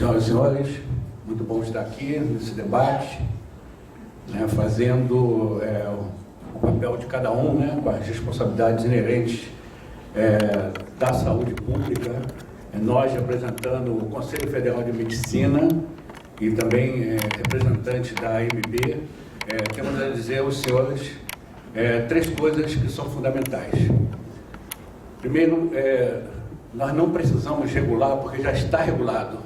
Senhoras e senhores, muito bom estar aqui nesse debate, né, fazendo o papel de cada um, né, com as responsabilidades inerentes da saúde pública. Nós representando o Conselho Federal de Medicina e também representantes da AMB, temos a dizer aos senhores três coisas que são fundamentais. Primeiro, nós não precisamos regular porque já está regulado.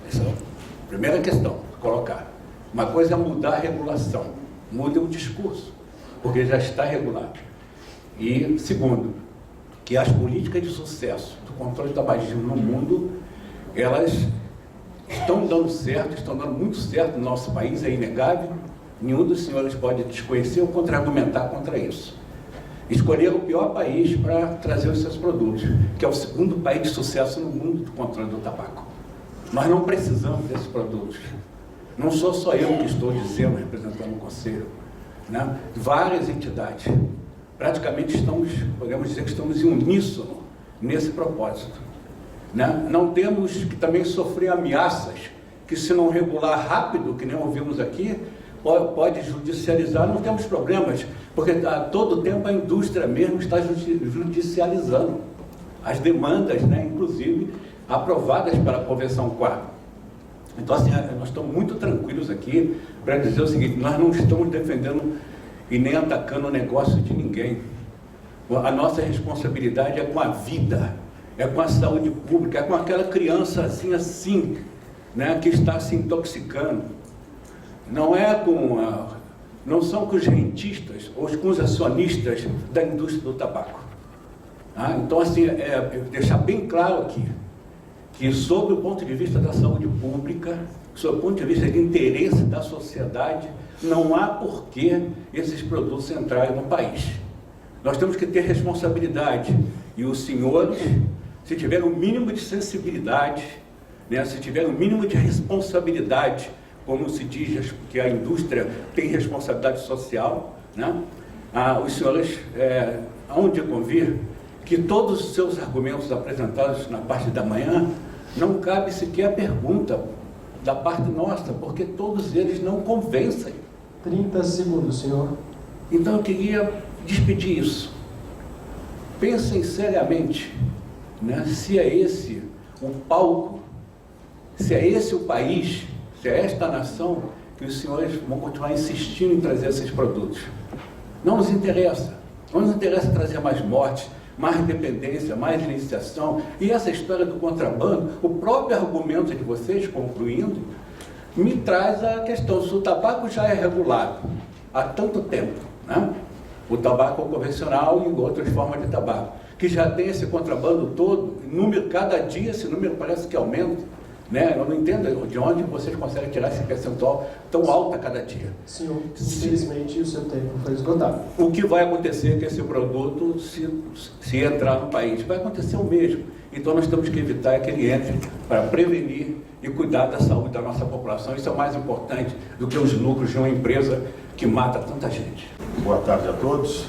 Essa é a primeira questão a colocar. Uma coisa é mudar a regulação, muda o discurso, porque já está regulado. E, segundo, que as políticas de sucesso do controle do tabagismo no mundo, elas estão dando certo, estão dando muito certo no nosso país, é inegável. Nenhum dos senhores pode desconhecer ou contra-argumentar contra isso. Escolher o pior país para trazer os seus produtos, que é o segundo país de sucesso no mundo do controle do tabaco. Nós não precisamos desses produtos. Não sou só eu que estou dizendo, representando o Conselho, né? Várias entidades. Praticamente podemos dizer que estamos em uníssono nesse propósito, né? Não temos que também sofrer ameaças que, se não regular rápido, que nem ouvimos aqui, pode judicializar. Não temos problemas, porque a todo tempo a indústria mesmo está judicializando as demandas, né, inclusive aprovadas pela Convenção 4. Então, assim, nós estamos muito tranquilos aqui para dizer o seguinte: nós não estamos defendendo e nem atacando o negócio de ninguém. A nossa responsabilidade é com a vida, é com a saúde pública, é com aquela criança assim, né, que está se intoxicando. Não são com os rentistas ou com os acionistas da indústria do tabaco. Então, assim, deixar bem claro aqui que, sob o ponto de vista da saúde pública, sob o ponto de vista de interesse da sociedade, não há porquê esses produtos entrarem no país. Nós temos que ter responsabilidade, e os senhores, se tiverem o mínimo de sensibilidade, né, se tiverem o mínimo de responsabilidade, como se diz que a indústria tem responsabilidade social, né, os senhores hão de convir que todos os seus argumentos apresentados na parte da manhã, não cabe sequer a pergunta da parte nossa, porque todos eles não convencem. 30 segundos, senhor. Então eu queria despedir isso. Pensem seriamente, né, se é esse o palco, se é esse o país, se é esta nação que os senhores vão continuar insistindo em trazer esses produtos. Não nos interessa. Não nos interessa trazer mais mortes, mais dependência, mais iniciação. E essa história do contrabando, o próprio argumento de vocês, concluindo, me traz a questão: se o tabaco já é regulado há tanto tempo, né? O tabaco convencional e outras formas de tabaco, que já tem esse contrabando todo, número, cada dia esse número parece que aumenta, né? Eu não entendo de onde vocês conseguem tirar esse percentual tão alto a cada dia. Senhor, infelizmente o seu tempo foi esgotado. O que vai acontecer é que esse produto, se entrar no país, vai acontecer o mesmo. Então nós temos que evitar que ele entre para prevenir e cuidar da saúde da nossa população. Isso é o mais importante do que os lucros de uma empresa que mata tanta gente. Boa tarde a todos.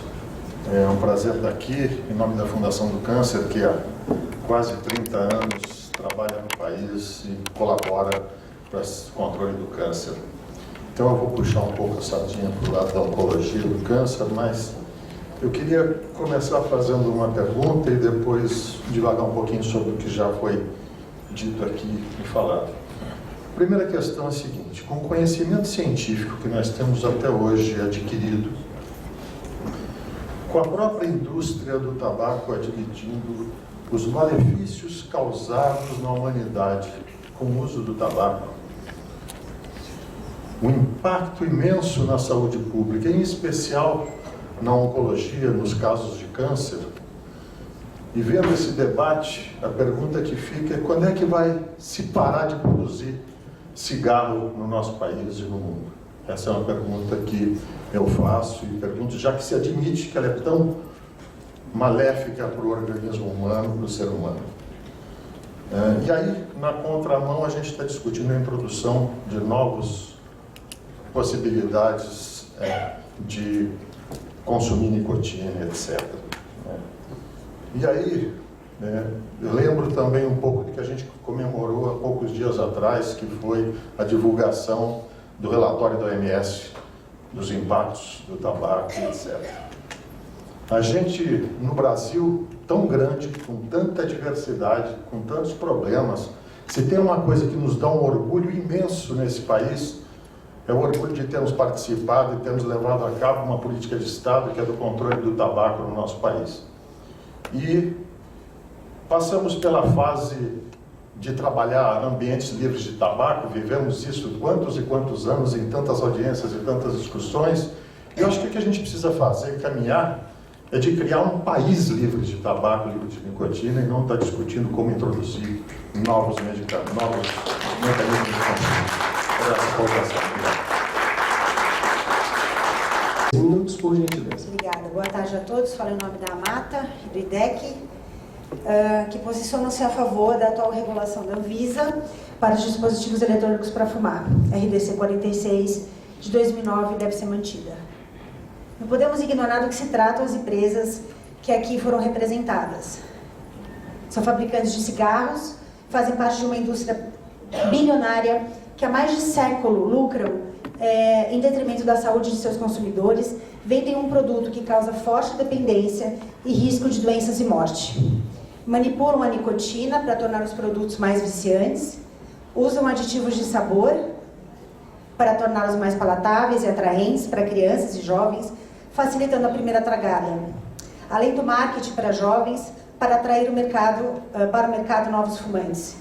É um prazer estar aqui em nome da Fundação do Câncer, que há quase 30 anos trabalha no país e colabora para o controle do câncer. Então eu vou puxar um pouco a sardinha para o lado da oncologia do câncer, mas eu queria começar fazendo uma pergunta e depois divagar um pouquinho sobre o que já foi dito aqui e falado. A primeira questão é a seguinte: com o conhecimento científico que nós temos até hoje adquirido, com a própria indústria do tabaco admitindo os malefícios causados na humanidade com o uso do tabaco, um impacto imenso na saúde pública, em especial na oncologia, nos casos de câncer, e vendo esse debate, a pergunta que fica é: quando é que vai se parar de produzir cigarro no nosso país e no mundo? Essa é uma pergunta que eu faço e pergunto, já que se admite que ela é tão maléfica para o organismo humano, para o ser humano. E aí, na contramão, a gente está discutindo a introdução de novas possibilidades de consumir nicotina, etc. E aí, Eu lembro também um pouco do que a gente comemorou há poucos dias atrás, que foi a divulgação do relatório da OMS, dos impactos do tabaco, etc. A gente, no Brasil, tão grande, com tanta diversidade, com tantos problemas, se tem uma coisa que nos dá um orgulho imenso nesse país, é o orgulho de termos participado e termos levado a cabo uma política de Estado que é do controle do tabaco no nosso país. E passamos pela fase de trabalhar ambientes livres de tabaco, vivemos isso quantos e quantos anos em tantas audiências e tantas discussões. E eu acho que o que a gente precisa fazer, caminhar, é de criar um país livre de tabaco, livre de nicotina, e não estar discutindo como introduzir novos medicamentos, novos mecanismos de consumo. Essa colocação. Minutos, por gentileza. Obrigada. Boa tarde a todos. Falo em nome da AMATA, do IDEC, que posicionam-se a favor da atual regulação da Anvisa para os dispositivos eletrônicos para fumar. RDC 46 de 2009 deve ser mantida. Não podemos ignorar do que se tratam as empresas que aqui foram representadas. São fabricantes de cigarros, fazem parte de uma indústria bilionária que há mais de século lucram em detrimento da saúde de seus consumidores, vendem um produto que causa forte dependência e risco de doenças e morte. Manipulam a nicotina para tornar os produtos mais viciantes, usam aditivos de sabor para torná-los mais palatáveis e atraentes para crianças e jovens, facilitando a primeira tragada. Além do marketing para jovens, para atrair para o mercado novos fumantes.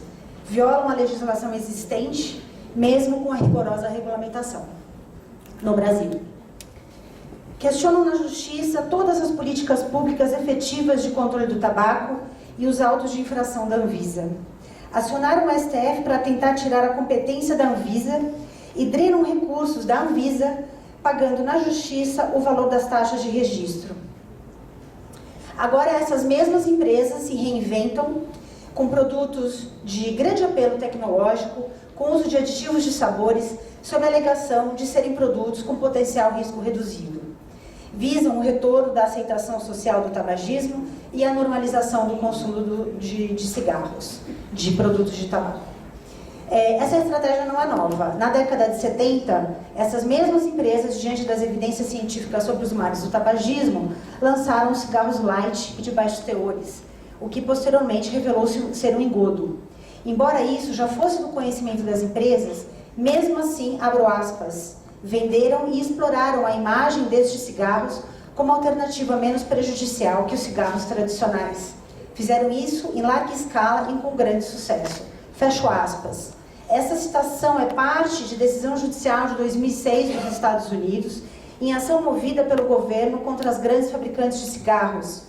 Violam a legislação existente, mesmo com a rigorosa regulamentação no Brasil. Questionam na Justiça todas as políticas públicas efetivas de controle do tabaco e os autos de infração da Anvisa. Acionaram o STF para tentar tirar a competência da Anvisa e drenam recursos da Anvisa, pagando na Justiça o valor das taxas de registro. Agora essas mesmas empresas se reinventam com produtos de grande apelo tecnológico, com uso de aditivos de sabores, sob a alegação de serem produtos com potencial risco reduzido. Visam o retorno da aceitação social do tabagismo e a normalização do consumo de cigarros, de produtos de tabaco. Essa estratégia não é nova. Na década de 70, essas mesmas empresas, diante das evidências científicas sobre os males do tabagismo, lançaram os cigarros light e de baixos teores, o que posteriormente revelou-se ser um engodo. Embora isso já fosse do conhecimento das empresas, mesmo assim, abro aspas, venderam e exploraram a imagem destes cigarros como alternativa menos prejudicial que os cigarros tradicionais. Fizeram isso em larga escala e com grande sucesso. Fecho aspas. Essa citação é parte de decisão judicial de 2006 dos Estados Unidos, em ação movida pelo governo contra as grandes fabricantes de cigarros.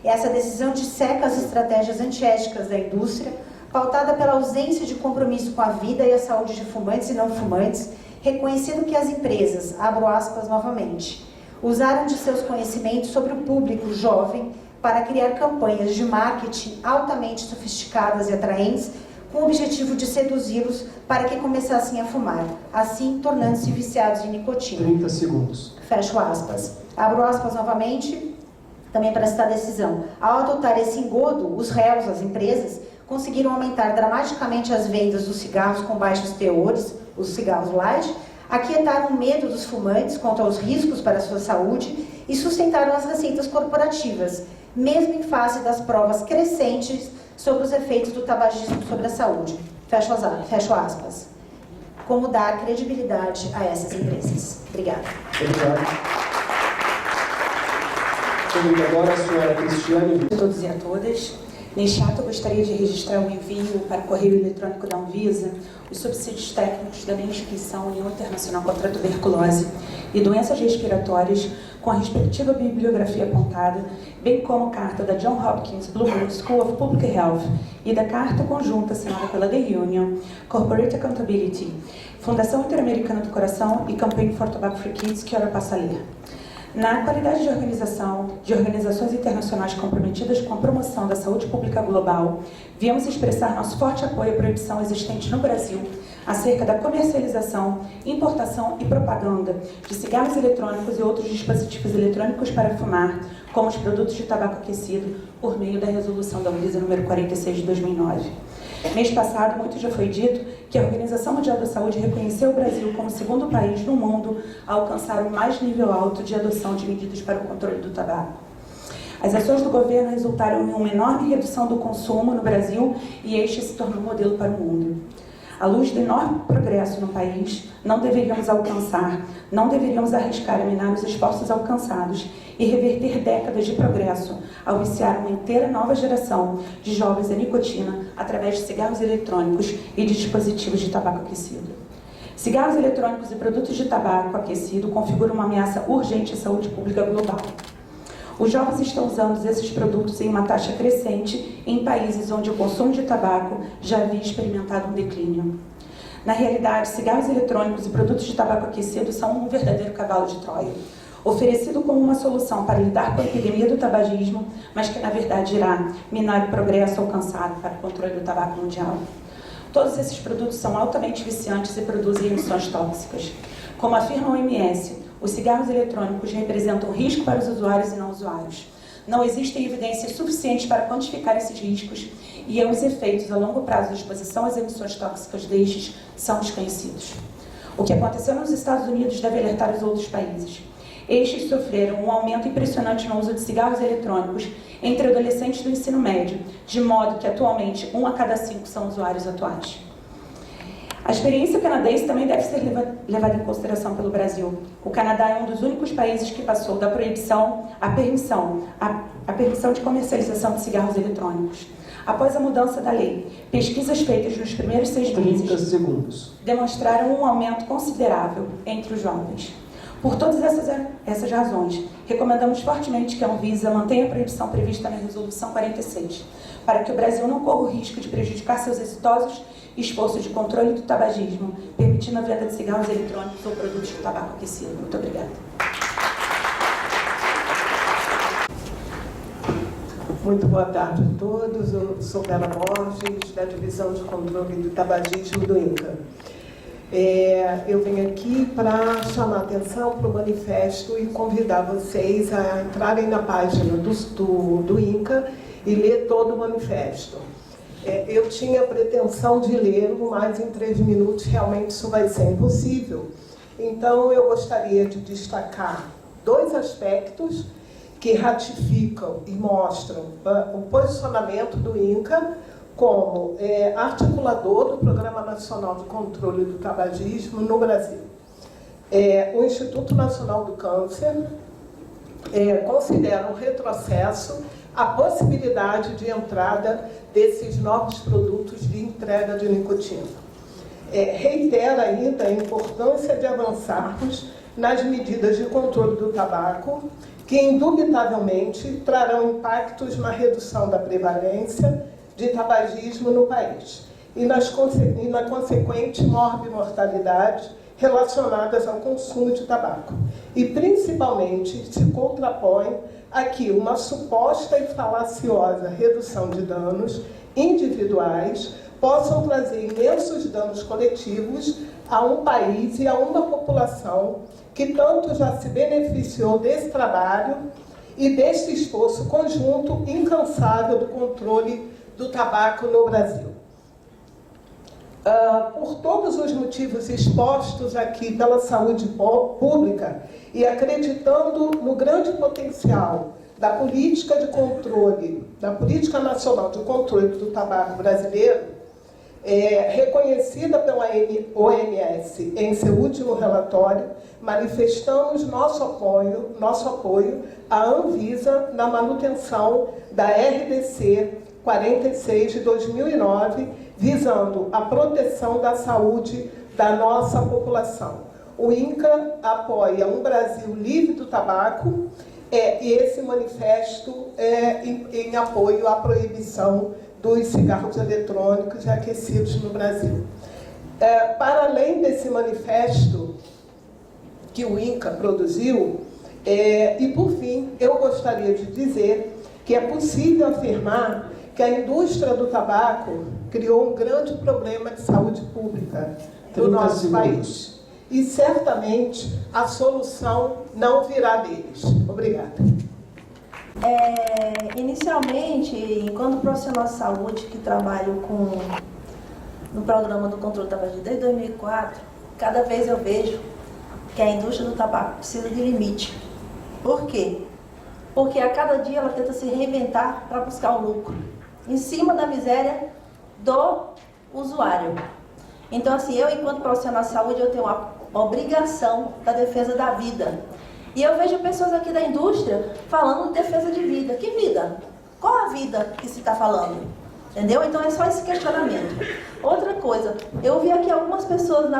Essa decisão disseca as estratégias antiéticas da indústria, pautada pela ausência de compromisso com a vida e a saúde de fumantes e não fumantes, reconhecendo que as empresas, abro aspas novamente, usaram de seus conhecimentos sobre o público jovem para criar campanhas de marketing altamente sofisticadas e atraentes, com o objetivo de seduzi-los para que começassem a fumar, assim tornando-se viciados em nicotina. 30 segundos. Fecho aspas. Abro aspas novamente, também para citar a decisão. Ao adotar esse engodo, os réus, as empresas, conseguiram aumentar dramaticamente as vendas dos cigarros com baixos teores, os cigarros light, aquietaram o medo dos fumantes quanto aos riscos para a sua saúde e sustentaram as receitas corporativas, mesmo em face das provas crescentes sobre os efeitos do tabagismo sobre a saúde. Fecho aspas. Como dar credibilidade a essas empresas. Obrigada. Obrigado. Convido agora a senhora Cristiane. A todos e a todas. Neste ato, eu gostaria de registrar o envio para o correio eletrônico da Anvisa os subsídios técnicos da minha inscrição em União Internacional contra a Tuberculose e Doenças Respiratórias, com a respectiva bibliografia apontada, bem como carta da Johns Hopkins Bloomberg School of Public Health e da carta conjunta assinada pela The Union, Corporate Accountability, Fundação Interamericana do Coração e Campaign for Tobacco Free Kids, que ora passa a ler. Na qualidade de organizações internacionais comprometidas com a promoção da saúde pública global, viemos expressar nosso forte apoio à proibição existente no Brasil acerca da comercialização, importação e propaganda de cigarros eletrônicos e outros dispositivos eletrônicos para fumar, como os produtos de tabaco aquecido, por meio da resolução da Anvisa número 46 de 2009. Mês passado, muito já foi dito que a Organização Mundial da Saúde reconheceu o Brasil como o segundo país no mundo a alcançar o mais nível alto de adoção de medidas para o controle do tabaco. As ações do governo resultaram em uma enorme redução do consumo no Brasil e este se tornou um modelo para o mundo. À luz do enorme progresso no país, não deveríamos arriscar a minar os esforços alcançados e reverter décadas de progresso ao viciar uma inteira nova geração de jovens à nicotina através de cigarros eletrônicos e de dispositivos de tabaco aquecido. Cigarros eletrônicos e produtos de tabaco aquecido configuram uma ameaça urgente à saúde pública global. Os jovens estão usando esses produtos em uma taxa crescente em países onde o consumo de tabaco já havia experimentado um declínio. Na realidade, cigarros eletrônicos e produtos de tabaco aquecido são um verdadeiro cavalo de Troia, oferecido como uma solução para lidar com a epidemia do tabagismo, mas que na verdade irá minar o progresso alcançado para o controle do tabaco mundial. Todos esses produtos são altamente viciantes e produzem emissões tóxicas. Como afirma a OMS, os cigarros eletrônicos representam risco para os usuários e não usuários. Não existem evidências suficientes para quantificar esses riscos e os efeitos a longo prazo da exposição às emissões tóxicas destes são desconhecidos. O que aconteceu nos Estados Unidos deve alertar os outros países. Estes sofreram um aumento impressionante no uso de cigarros eletrônicos entre adolescentes do ensino médio, de modo que atualmente 1 a cada 5 são usuários atuais. A experiência canadense também deve ser levada em consideração pelo Brasil. O Canadá é um dos únicos países que passou da proibição à permissão de comercialização de cigarros eletrônicos. Após a mudança da lei, pesquisas feitas nos primeiros 6 meses 30 segundos. demonstraram um aumento considerável entre os jovens. Por todas essas razões, recomendamos fortemente que a Anvisa mantenha a proibição prevista na Resolução 46, para que o Brasil não corra o risco de prejudicar seus exitosos esforços de controle do tabagismo, permitindo a venda de cigarros eletrônicos ou produtos de tabaco aquecido. Muito obrigada. Muito boa tarde a todos. Eu sou Bela Borges, da Divisão de Controle do Tabagismo do INCA. Eu venho aqui para chamar a atenção para o manifesto e convidar vocês a entrarem na página do INCA e ler todo o manifesto. Eu tinha a pretensão de ler-o, mas em 3 minutos realmente isso vai ser impossível. Então eu gostaria de destacar 2 aspectos que ratificam e mostram o posicionamento do INCA como articulador do Programa Nacional de Controle do Tabagismo no Brasil. O Instituto Nacional do Câncer considera um retrocesso a possibilidade de entrada desses novos produtos de entrega de nicotina. Reitera ainda a importância de avançarmos nas medidas de controle do tabaco, que indubitavelmente trarão impactos na redução da prevalência de tabagismo no país e na consequente morbimortalidade relacionadas ao consumo de tabaco. E, principalmente, se contrapõe aqui uma suposta e falaciosa redução de danos individuais possam trazer imensos danos coletivos a um país e a uma população que tanto já se beneficiou desse trabalho e desse esforço conjunto incansável do controle do tabaco no Brasil. Por todos os motivos expostos aqui pela saúde pública e acreditando no grande potencial da política de controle, da política nacional de controle do tabaco brasileiro, reconhecida pela OMS em seu último relatório, manifestamos nosso apoio à Anvisa na manutenção da RDC 46 de 2009, visando a proteção da saúde da nossa população. O INCA apoia um Brasil livre do tabaco e esse manifesto em apoio à proibição dos cigarros eletrônicos e aquecidos no Brasil. Para além desse manifesto que o INCA produziu, E, por fim, eu gostaria de dizer que é possível afirmar que a indústria do tabaco criou um grande problema de saúde pública no nosso país. E, certamente, a solução não virá deles. Obrigada. Inicialmente, enquanto profissional de saúde que trabalho no programa do controle do tabagismo desde 2004, cada vez eu vejo que a indústria do tabaco precisa de limite. Por quê? Porque a cada dia ela tenta se reinventar para buscar o lucro, em cima da miséria do usuário. Então, assim, eu, enquanto profissional de saúde, eu tenho a obrigação da defesa da vida. E eu vejo pessoas aqui da indústria falando de defesa de vida. Que vida? Qual a vida que se está falando? Entendeu? Então é só esse questionamento. Outra coisa, eu vi aqui algumas pessoas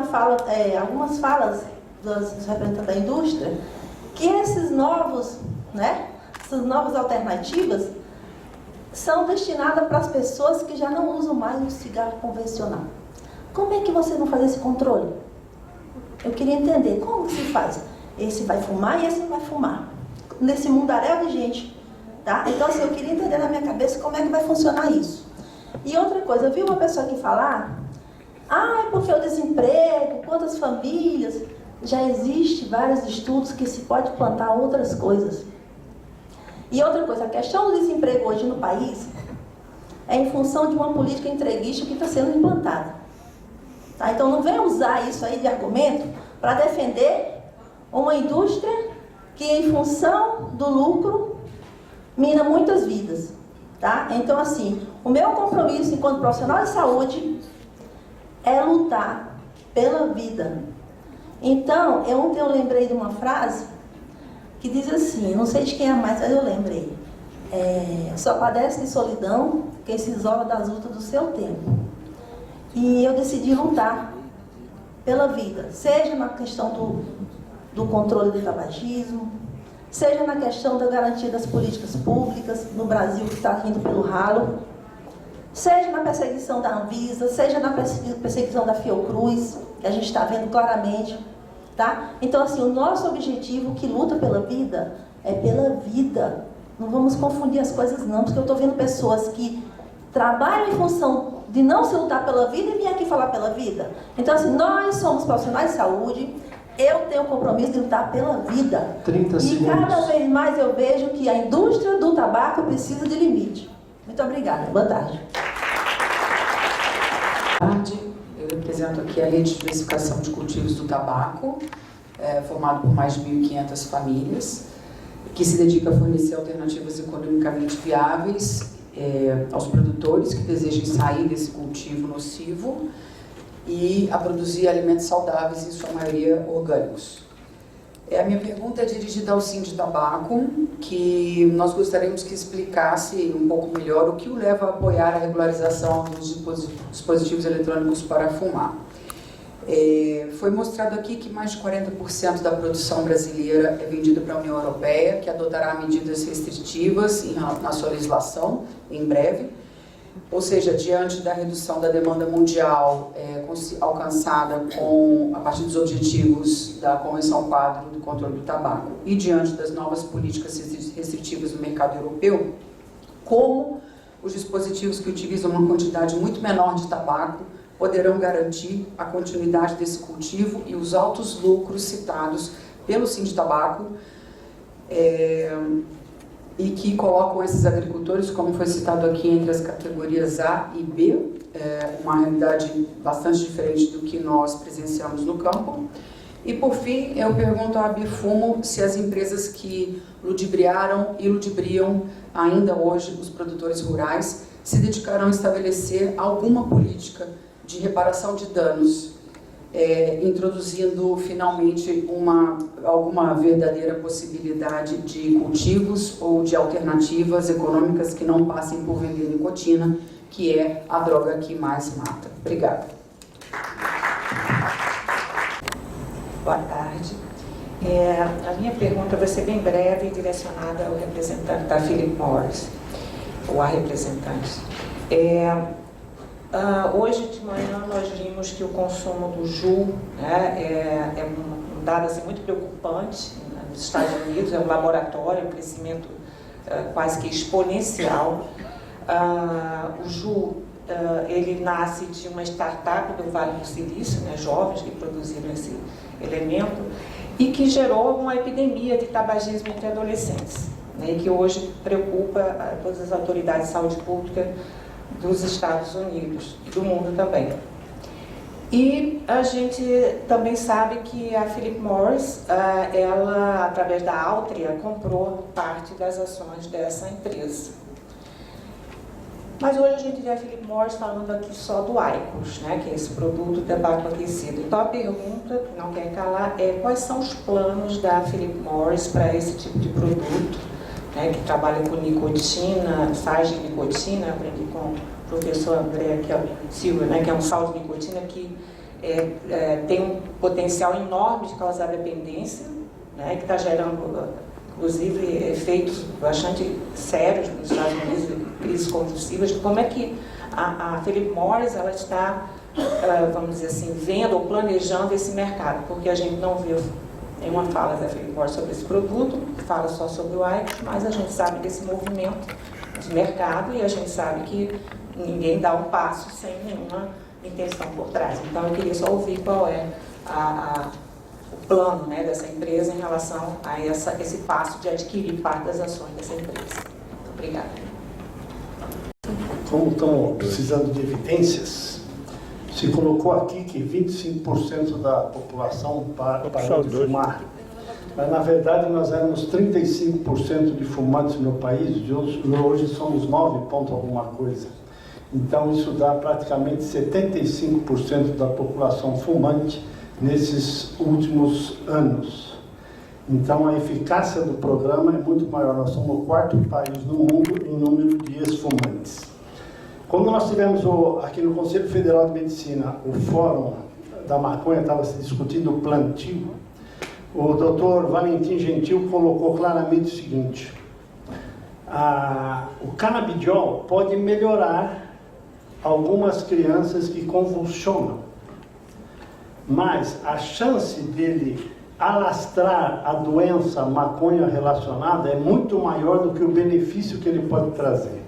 algumas falas dos representantes da indústria, que essas novas alternativas são destinadas para as pessoas que já não usam mais o cigarro convencional. Como é que você não faz esse controle? Eu queria entender como se faz. Esse vai fumar e esse não vai fumar. Nesse mundaréu de gente, tá? Então, assim, eu queria entender na minha cabeça como é que vai funcionar isso. E outra coisa, eu vi uma pessoa aqui falar, é porque o desemprego, quantas famílias, já existe vários estudos que se pode plantar outras coisas. E outra coisa, a questão do desemprego hoje no país é em função de uma política entreguista que está sendo implantada. Tá? Então, não venha usar isso aí de argumento para defender uma indústria que, em função do lucro, mina muitas vidas. Tá? Então, assim, o meu compromisso enquanto profissional de saúde é lutar pela vida. Então, ontem eu lembrei de uma frase que diz assim, não sei de quem é mais, mas eu lembrei. Só padece de solidão quem se isola das lutas do seu tempo. E eu decidi lutar pela vida, seja na questão do controle do tabagismo, seja na questão da garantia das políticas públicas no Brasil, que está indo pelo ralo, seja na perseguição da Anvisa, seja na perseguição da Fiocruz, que a gente está vendo claramente, tá? Então, assim, o nosso objetivo que luta pela vida é pela vida. Não vamos confundir as coisas não, porque eu estou vendo pessoas que trabalham em função de não se lutar pela vida e vir aqui falar pela vida. Então, assim, nós somos profissionais de saúde, eu tenho o compromisso de lutar pela vida. 30 segundos. E cada vez mais eu vejo que a indústria do tabaco precisa de limite. Muito obrigada. Boa tarde. Boa tarde. Eu represento aqui a rede de diversificação de cultivos do tabaco, formado por mais de 1.500 famílias, que se dedica a fornecer alternativas economicamente viáveis aos produtores que desejem sair desse cultivo nocivo e a produzir alimentos saudáveis, em sua maioria orgânicos. A minha pergunta é dirigida ao Sinditabaco, que nós gostaríamos que explicasse um pouco melhor o que o leva a apoiar a regularização dos dispositivos eletrônicos para fumar. Foi mostrado aqui que mais de 40% da produção brasileira é vendida para a União Europeia, que adotará medidas restritivas na sua legislação em breve. Ou seja, diante da redução da demanda mundial alcançada a partir dos objetivos da Convenção Quadro do Controle do Tabaco e diante das novas políticas restritivas do mercado europeu, como os dispositivos que utilizam uma quantidade muito menor de tabaco poderão garantir a continuidade desse cultivo e os altos lucros citados pelo Sinditabaco, e que colocam esses agricultores, como foi citado aqui, entre as categorias A e B, uma realidade bastante diferente do que nós presenciamos no campo. E, por fim, eu pergunto à Abifumo se as empresas que ludibriaram e ludibriam ainda hoje os produtores rurais se dedicarão a estabelecer alguma política de reparação de danos, introduzindo finalmente alguma verdadeira possibilidade de cultivos ou de alternativas econômicas que não passem por vender nicotina, que é a droga que mais mata. Obrigada. Boa tarde. A minha pergunta vai ser bem breve e direcionada ao representante da Philip Morris, ou a representante. Hoje de manhã nós vimos que o consumo do JUL é um dado assim, muito preocupante nos Estados Unidos, é um laboratório, um crescimento quase que exponencial. O Ju, ele nasce de uma startup do Vale do Silício, né, jovens que produziram esse elemento, e que gerou uma epidemia de tabagismo entre adolescentes, né, que hoje preocupa todas as autoridades de saúde pública dos Estados Unidos e do mundo também. E a gente também sabe que a Philip Morris, ela, através da Altria, comprou parte das ações dessa empresa. Mas hoje a gente vê a Philip Morris falando aqui só do IQOS, né, que é esse produto de tabaco aquecido. Então a pergunta, que não quer calar, é quais são os planos da Philip Morris para esse tipo de produto, né, que trabalha com nicotina, sais de nicotina. Eu aprendi com o professor André Silva, né, que é um sal de nicotina que tem um potencial enorme de causar dependência, né, que está gerando, inclusive, efeitos bastante sérios nos Estados Unidos, crises convulsivas. Como é que a Philip Morris ela está, vamos dizer assim, vendo ou planejando esse mercado? Porque a gente não viu nenhuma fala da Philip Morris sobre esse produto, fala só sobre o IQOS, mas a gente sabe desse movimento de mercado e a gente sabe que ninguém dá um passo sem nenhuma intenção por trás. Então eu queria só ouvir qual é o plano, né, dessa empresa em relação a esse passo de adquirir parte das ações dessa empresa. Muito obrigada. Como estão precisando de evidências, se colocou aqui que 25% da população parou de fumar. Mas, na verdade, nós éramos 35% de fumantes no país, e hoje somos 9 ponto alguma coisa. Então, isso dá praticamente 75% da população fumante nesses últimos anos. Então, a eficácia do programa é muito maior. Nós somos o 4º país no mundo em número de ex-fumantes. Quando nós tivemos aqui no Conselho Federal de Medicina o Fórum da Maconha, estava se discutindo o plantio, o Dr. Valentim Gentil colocou claramente o seguinte: o canabidiol pode melhorar algumas crianças que convulsionam, mas a chance dele alastrar a doença maconha relacionada é muito maior do que o benefício que ele pode trazer.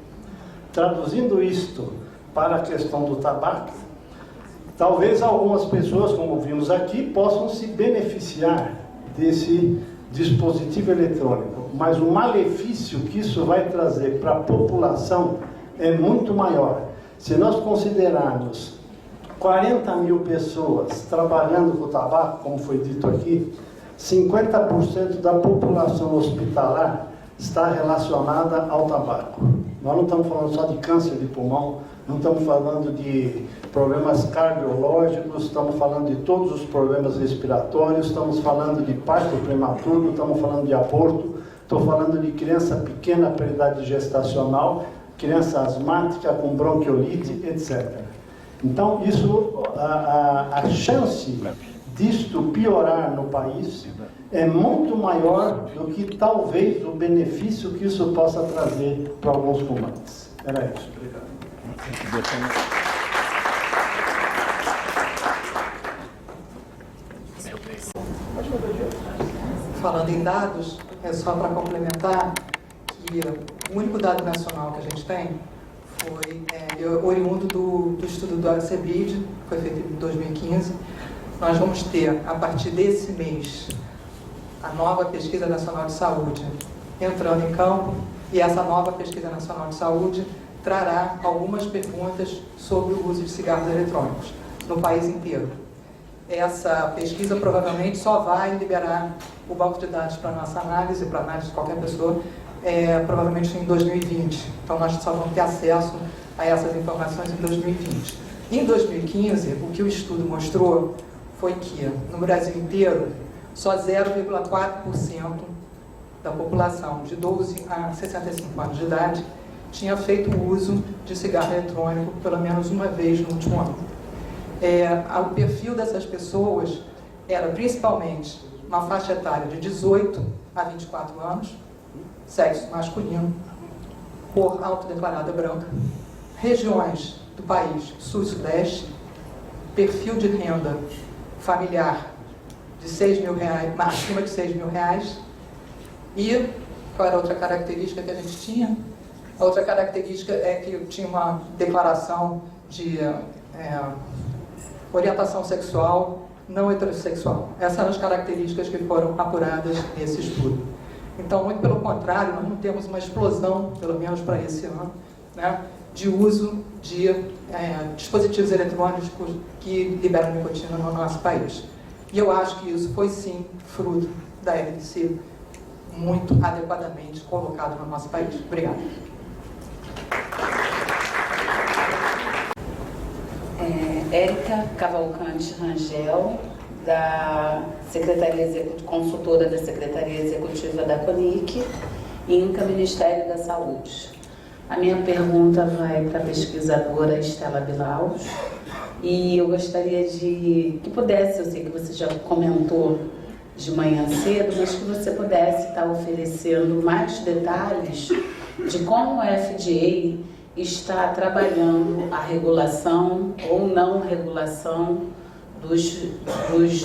Traduzindo isto para a questão do tabaco, talvez algumas pessoas, como vimos aqui, possam se beneficiar desse dispositivo eletrônico, mas o malefício que isso vai trazer para a população é muito maior. Se nós considerarmos 40 mil pessoas trabalhando com o tabaco, como foi dito aqui, 50% da população hospitalar está relacionada ao tabaco. Nós não estamos falando só de câncer de pulmão, não estamos falando de problemas cardiológicos, estamos falando de todos os problemas respiratórios, estamos falando de parto prematuro, estamos falando de aborto, estou falando de criança pequena para idade gestacional, criança asmática com bronquiolite, etc. Então, isso, a chance disto piorar no país é muito maior do que talvez o benefício que isso possa trazer para alguns fumantes. Era isso. Obrigado. Falando em dados, é só para complementar que o único dado nacional que a gente tem foi oriundo do estudo do ACBID, que foi feito em 2015. Nós vamos ter, a partir desse mês, a nova Pesquisa Nacional de Saúde entrando em campo, e essa nova Pesquisa Nacional de Saúde trará algumas perguntas sobre o uso de cigarros eletrônicos no país inteiro. Essa pesquisa provavelmente só vai liberar o banco de dados para nossa análise, para análise de qualquer pessoa, provavelmente em 2020. Então nós só vamos ter acesso a essas informações em 2020. Em 2015, o que o estudo mostrou foi que no Brasil inteiro, só 0,4% da população de 12 a 65 anos de idade tinha feito uso de cigarro eletrônico pelo menos uma vez no último ano. O perfil dessas pessoas era principalmente uma faixa etária de 18 a 24 anos, sexo masculino, cor autodeclarada branca, regiões do país sul e sudeste, perfil de renda familiar de R$6.000, acima de R$6.000, E qual era a outra característica que a gente tinha? A outra característica é que tinha uma declaração de orientação sexual não heterossexual. Essas eram as características que foram apuradas nesse estudo. Então, muito pelo contrário, nós não temos uma explosão, pelo menos para esse ano, né, de uso de dispositivos eletrônicos que liberam nicotina no nosso país. E eu acho que isso foi, sim, fruto da RDC muito adequadamente colocado no nosso país. Obrigada. Érica Cavalcante Rangel, consultora da Secretaria Executiva da CONIC, INCA, Ministério da Saúde. A minha pergunta vai para a pesquisadora Estela Bilaus, e eu gostaria de que pudesse, eu sei que você já comentou de manhã cedo, mas que você pudesse estar oferecendo mais detalhes de como o FDA está trabalhando a regulação ou não regulação dos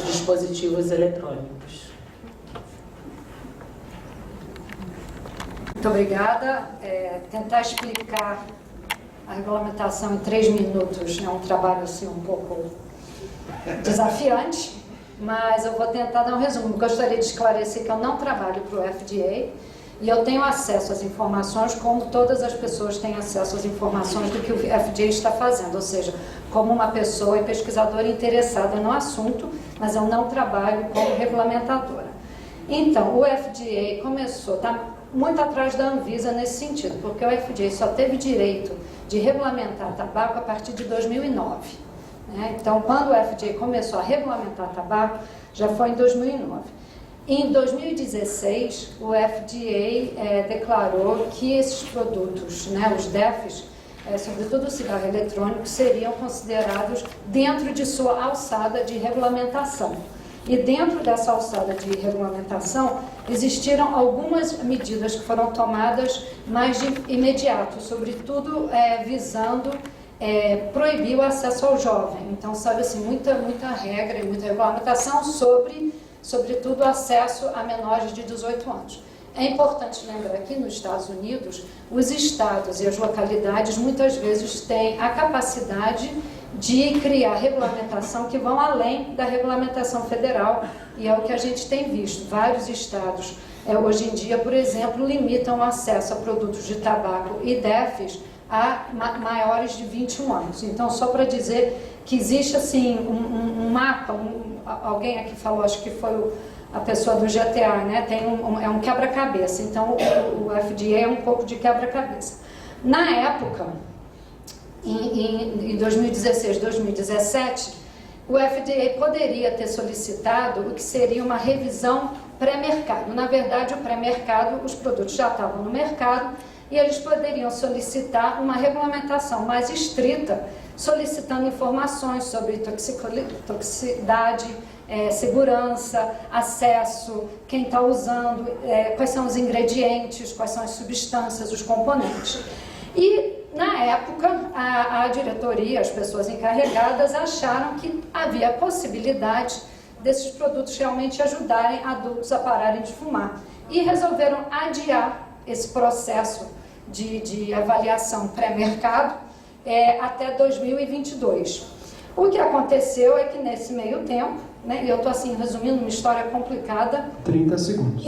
dispositivos eletrônicos. Muito obrigada. Tentar explicar a regulamentação em 3 minutos é um trabalho assim um pouco desafiante, mas eu vou tentar dar um resumo. Gostaria de esclarecer que eu não trabalho para o FDA e eu tenho acesso às informações como todas as pessoas têm acesso às informações do que o FDA está fazendo, ou seja, como uma pessoa e pesquisadora interessada no assunto, mas eu não trabalho como regulamentadora. Então, o FDA começou, está muito atrás da Anvisa nesse sentido, porque o FDA só teve direito de regulamentar tabaco a partir de 2009. Né? Então, quando o FDA começou a regulamentar tabaco, já foi em 2009. Em 2016, o FDA declarou que esses produtos, né, os DEFs, sobretudo o cigarro eletrônico, seriam considerados dentro de sua alçada de regulamentação. E dentro dessa alçada de regulamentação, existiram algumas medidas que foram tomadas mais de imediato, sobretudo visando proibir o acesso ao jovem. Então, sabe assim, muita regra e muita regulamentação sobretudo o acesso a menores de 18 anos. É importante lembrar que nos Estados Unidos, os estados e as localidades muitas vezes têm a capacidade de criar regulamentação que vão além da regulamentação federal, e é o que a gente tem visto. Vários estados, hoje em dia, por exemplo, limitam o acesso a produtos de tabaco e DEFs a maiores de 21 anos. Então, só para dizer que existe assim um mapa, alguém aqui falou, acho que foi a pessoa do GTA, né? Tem um quebra-cabeça, então o FDA é um pouco de quebra-cabeça. Na época, em 2016, 2017, o FDA poderia ter solicitado o que seria uma revisão pré-mercado. Na verdade, o pré-mercado, os produtos já estavam no mercado e eles poderiam solicitar uma regulamentação mais estrita, solicitando informações sobre toxicidade, segurança, acesso, quem está usando, quais são os ingredientes, quais são as substâncias, os componentes. E, na época, a diretoria, as pessoas encarregadas, acharam que havia a possibilidade desses produtos realmente ajudarem adultos a pararem de fumar. E resolveram adiar esse processo de avaliação pré-mercado até 2022. O que aconteceu é que nesse meio tempo, né, e eu estou assim resumindo uma história complicada. 30 segundos.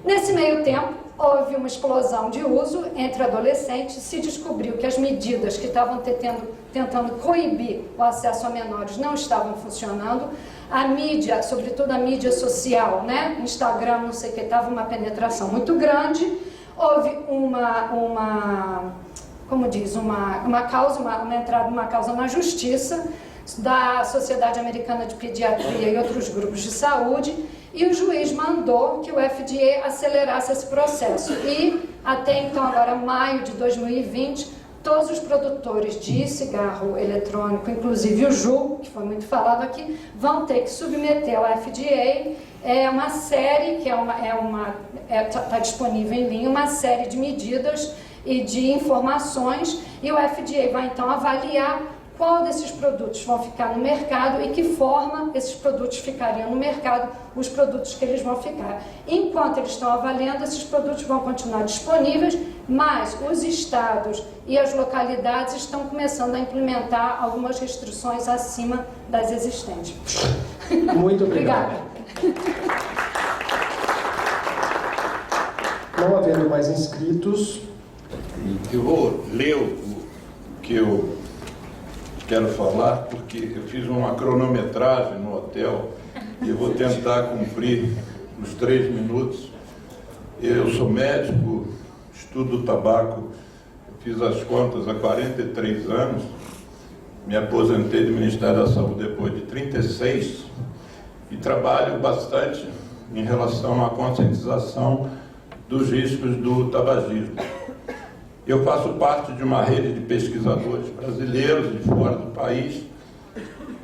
Nesse meio tempo, houve uma explosão de uso entre adolescentes, se descobriu que as medidas que estavam tentando coibir o acesso a menores não estavam funcionando. A mídia, sobretudo a mídia social, né, Instagram, não sei o que, estava uma penetração muito grande. Houve uma entrada numa causa na justiça da Sociedade Americana de Pediatria e outros grupos de saúde, e o juiz mandou que o FDA acelerasse esse processo. E até então, agora maio de 2020, todos os produtores de cigarro eletrônico, inclusive o JUL, que foi muito falado aqui, vão ter que submeter ao FDA uma série, que está disponível em linha, uma série de medidas e de informações, e o FDA vai então avaliar qual desses produtos vão ficar no mercado e que forma esses produtos ficariam no mercado, os produtos que eles vão ficar. Enquanto eles estão avaliando, esses produtos vão continuar disponíveis, mas os estados e as localidades estão começando a implementar algumas restrições acima das existentes. Muito obrigado. Obrigada. Não havendo mais inscritos, eu vou ler o que eu quero falar, porque eu fiz uma cronometragem no hotel e eu vou tentar cumprir os 3 minutos. Eu sou médico, estudo tabaco, fiz as contas há 43 anos, me aposentei do Ministério da Saúde depois de 36 e trabalho bastante em relação à conscientização dos riscos do tabagismo. Eu faço parte de uma rede de pesquisadores brasileiros de fora do país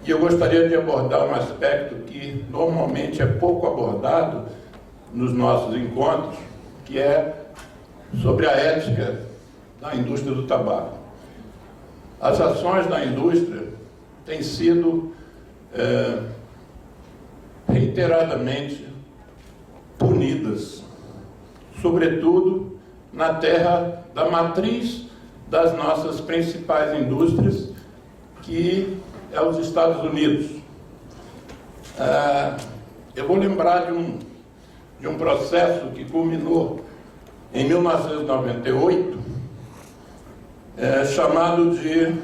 e eu gostaria de abordar um aspecto que normalmente é pouco abordado nos nossos encontros, que é sobre a ética da indústria do tabaco. As ações da indústria têm sido reiteradamente punidas, sobretudo na terra da matriz das nossas principais indústrias, que é os Estados Unidos. Eu vou lembrar de um processo que culminou em 1998, chamado de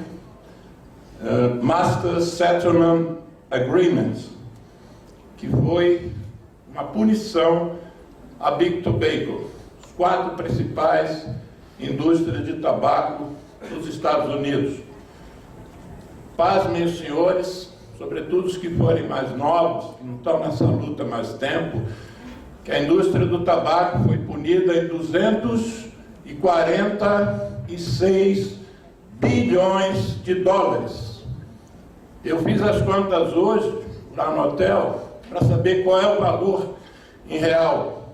Master Settlement Agreement, que foi uma punição à Big Tobacco, as 4 principais indústrias de tabaco dos Estados Unidos. Pasmem os senhores, sobretudo os que forem mais novos, que não estão nessa luta há mais tempo, que a indústria do tabaco foi punida em 246 bilhões de dólares. Eu fiz as contas hoje, lá no hotel, para saber qual é o valor em real.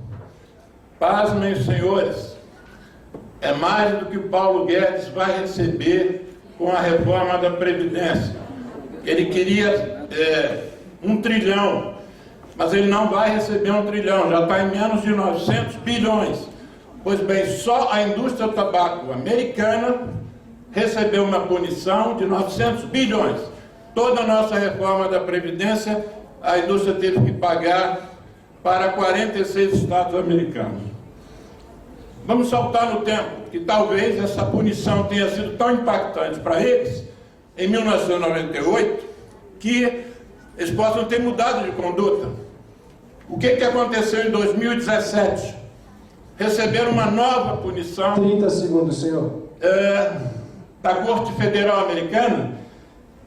Pasmem, senhores, é mais do que o Paulo Guedes vai receber com a reforma da Previdência. Ele queria 1 trilhão, mas ele não vai receber 1 trilhão, já está em menos de 900 bilhões. Pois bem, só a indústria do tabaco americana recebeu uma punição de 900 bilhões. Toda a nossa reforma da Previdência, a indústria teve que pagar para 46 estados americanos. Vamos saltar no tempo, que talvez essa punição tenha sido tão impactante para eles, em 1998, que eles possam ter mudado de conduta. O que aconteceu em 2017? Receberam uma nova punição... 30 segundos, senhor. Da Corte Federal Americana,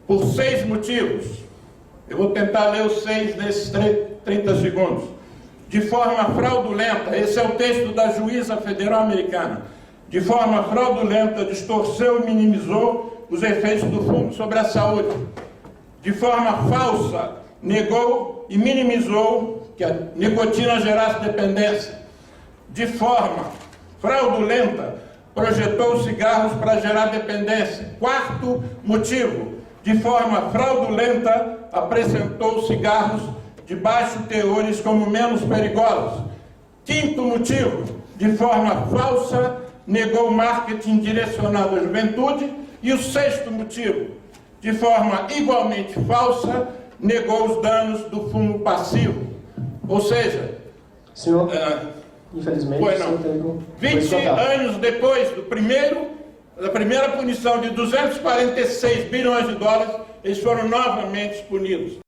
por 6 motivos. Eu vou tentar ler os 6 nesses 30 segundos. De forma fraudulenta, esse é o texto da juíza federal americana, de forma fraudulenta, distorceu e minimizou os efeitos do fumo sobre a saúde. De forma falsa, negou e minimizou que a nicotina gerasse dependência. De forma fraudulenta, projetou cigarros para gerar dependência. 4º motivo, de forma fraudulenta, apresentou cigarros de baixos teores como menos perigosos. 5º motivo, de forma falsa, negou marketing direcionado à juventude. E o 6º motivo, de forma igualmente falsa, negou os danos do fumo passivo. Ou seja, senhor, infelizmente, foi não. 20 anos depois da primeira punição de 246 bilhões de dólares, eles foram novamente punidos.